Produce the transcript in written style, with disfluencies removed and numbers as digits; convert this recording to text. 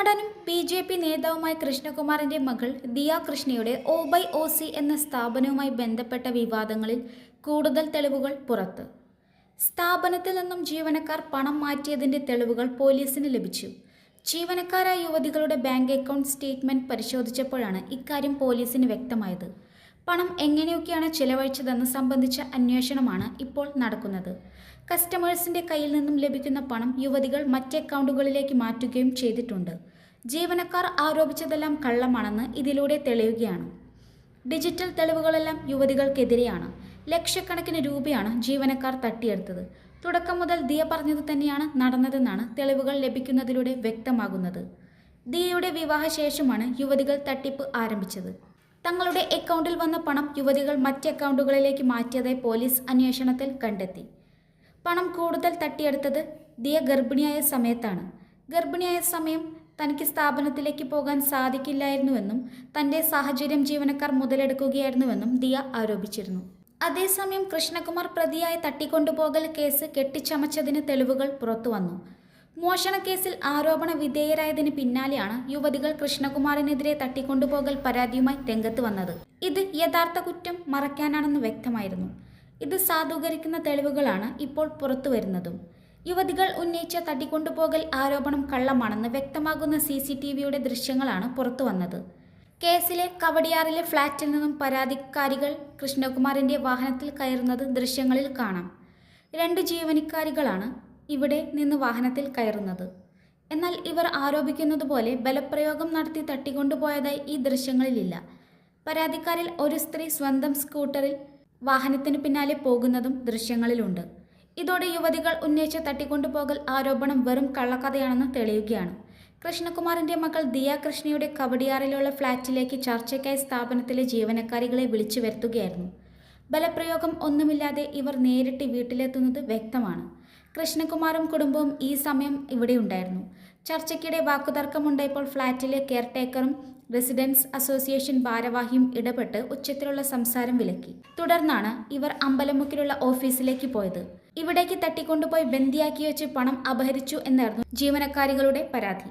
നടനും ബി.ജെ.പി. നേതാവുമായ കൃഷ്ണകുമാറിന്റെ മകൾ ദിയ കൃഷ്ണയുടെ ഒ/ഒ.സി എന്ന സ്ഥാപനവുമായി ബന്ധപ്പെട്ട വിവാദങ്ങളിൽ കൂടുതൽ തെളിവുകൾ പുറത്ത്. സ്ഥാപനത്തിൽ നിന്നും ജീവനക്കാർ പണം മാറ്റിയതിന്റെ തെളിവുകൾ പോലീസിന് ലഭിച്ചു. ജീവനക്കാരായ യുവതികളുടെ ബാങ്ക് അക്കൗണ്ട് സ്റ്റേറ്റ്മെന്റ് പരിശോധിച്ചപ്പോഴാണ് ഇക്കാര്യം പോലീസിന് വ്യക്തമായത്. പണം എങ്ങനെയൊക്കെയാണ് ചെലവഴിച്ചതെന്ന് സംബന്ധിച്ച അന്വേഷണമാണ് ഇപ്പോൾ നടക്കുന്നത്. കസ്റ്റമേഴ്സിന്റെ കയ്യിൽ നിന്നും ലഭിക്കുന്ന പണം യുവതികൾ മറ്റ് അക്കൗണ്ടുകളിലേക്ക് മാറ്റുകയും ചെയ്തിട്ടുണ്ട്. ജീവനക്കാർ ആരോപിച്ചതെല്ലാം കള്ളമാണെന്ന് ഇതിലൂടെ തെളിയുകയാണ്. ഡിജിറ്റൽ തെളിവുകളെല്ലാം യുവതികൾക്കെതിരെയാണ്. ലക്ഷക്കണക്കിന് രൂപയാണ് ജീവനക്കാർ തട്ടിയെടുത്തത്. തുടക്കം മുതൽ ദിയ പറഞ്ഞത് തന്നെയാണ് നടന്നതെന്നാണ് തെളിവുകൾ ലഭിക്കുന്നതിലൂടെ വ്യക്തമാകുന്നത്. ദിയയുടെ വിവാഹശേഷമാണ് യുവതികൾ തട്ടിപ്പ് ആരംഭിച്ചത്. തങ്ങളുടെ അക്കൗണ്ടിൽ വന്ന പണം യുവതികൾ മറ്റ് അക്കൗണ്ടുകളിലേക്ക് മാറ്റിയതായി പോലീസ് അന്വേഷണത്തിൽ കണ്ടെത്തി. പണം കൂടുതൽ തട്ടിയെടുത്തത് ദിയ ഗർഭിണിയായ സമയത്താണ്. ഗർഭിണിയായ സമയം തനിക്ക് സ്ഥാപനത്തിലേക്ക് പോകാൻ സാധിക്കില്ലായിരുന്നുവെന്നും തൻ്റെ സാഹചര്യം ജീവനക്കാർ മുതലെടുക്കുകയായിരുന്നുവെന്നും ദിയ ആരോപിച്ചിരുന്നു. അതേസമയം കൃഷ്ണകുമാർ പ്രതിയായ തട്ടിക്കൊണ്ടുപോകൽ കേസ് കെട്ടിച്ചമച്ചതിന് തെളിവുകൾ പുറത്തുവന്നു. മോഷണക്കേസിൽ ആരോപണ വിധേയരായതിന് പിന്നാലെയാണ് യുവതികൾ കൃഷ്ണകുമാറിനെതിരെ തട്ടിക്കൊണ്ടുപോകൽ പരാതിയുമായി രംഗത്ത് വന്നത്. ഇത് യഥാർത്ഥ കുറ്റം മറയ്ക്കാനാണെന്ന് വ്യക്തമായിരുന്നു. ഇത് സാധൂകരിക്കുന്ന തെളിവുകളാണ് ഇപ്പോൾ പുറത്തുവരുന്നതും. യുവതികൾ ഉന്നയിച്ച തട്ടിക്കൊണ്ടുപോകൽ ആരോപണം കള്ളമാണെന്ന് വ്യക്തമാകുന്ന CCTVയുടെ ദൃശ്യങ്ങളാണ് പുറത്തുവന്നത്. കേസിലെ കവടിയാറിലെ ഫ്ളാറ്റിൽ നിന്നും പരാതിക്കാരികൾ കൃഷ്ണകുമാറിന്റെ വാഹനത്തിൽ കയറുന്നത് ദൃശ്യങ്ങളിൽ കാണാം. 2 ജീവനക്കാരികളാണ് ഇവിടെ നിന്ന് വാഹനത്തിൽ കയറുന്നത്. എന്നാൽ ഇവർ ആരോപിക്കുന്നതുപോലെ ബലപ്രയോഗം നടത്തി തട്ടിക്കൊണ്ടുപോയതായി ഈ ദൃശ്യങ്ങളിലില്ല. പരാതിക്കാരിൽ ഒരു സ്ത്രീ സ്വന്തം സ്കൂട്ടറിൽ വാഹനത്തിന് പിന്നാലെ പോകുന്നതും ദൃശ്യങ്ങളിലുണ്ട്. ഇതോടെ യുവതികൾ ഉന്നയിച്ച തട്ടിക്കൊണ്ടുപോകൽ ആരോപണം വെറും കള്ളക്കഥയാണെന്ന് തെളിയുകയാണ്. കൃഷ്ണകുമാറിന്റെ മകൾ ദിയ കൃഷ്ണയുടെ കവടിയാറിലുള്ള ഫ്ളാറ്റിലേക്ക് ചർച്ചയ്ക്കായി സ്ഥാപനത്തിലെ ജീവനക്കാരികളെ വിളിച്ചു വരുത്തുകയായിരുന്നു. ബലപ്രയോഗം ഒന്നുമില്ലാതെ ഇവർ നേരിട്ട് വീട്ടിലെത്തുന്നത് വ്യക്തമാണ്. കൃഷ്ണകുമാറും കുടുംബവും ഈ സമയം ഇവിടെയുണ്ടായിരുന്നു. ചർച്ചയ്ക്കിടെ വാക്കുതർക്കമുണ്ടായപ്പോൾ ഫ്ളാറ്റിലെ കെയർടേക്കറും റെസിഡൻസ് അസോസിയേഷൻ ഭാരവാഹിയും ഇടപെട്ട് ഉച്ചത്തിലുള്ള സംസാരം വിലക്കി. തുടർന്നാണ് ഇവർ അമ്പലമുക്കിലുള്ള ഓഫീസിലേക്ക് പോയത്. ഇവിടേക്ക് തട്ടിക്കൊണ്ടുപോയി ബന്ദിയാക്കി വെച്ച് പണം അപഹരിച്ചു എന്നായിരുന്നു ജീവനക്കാരികളുടെ പരാതി.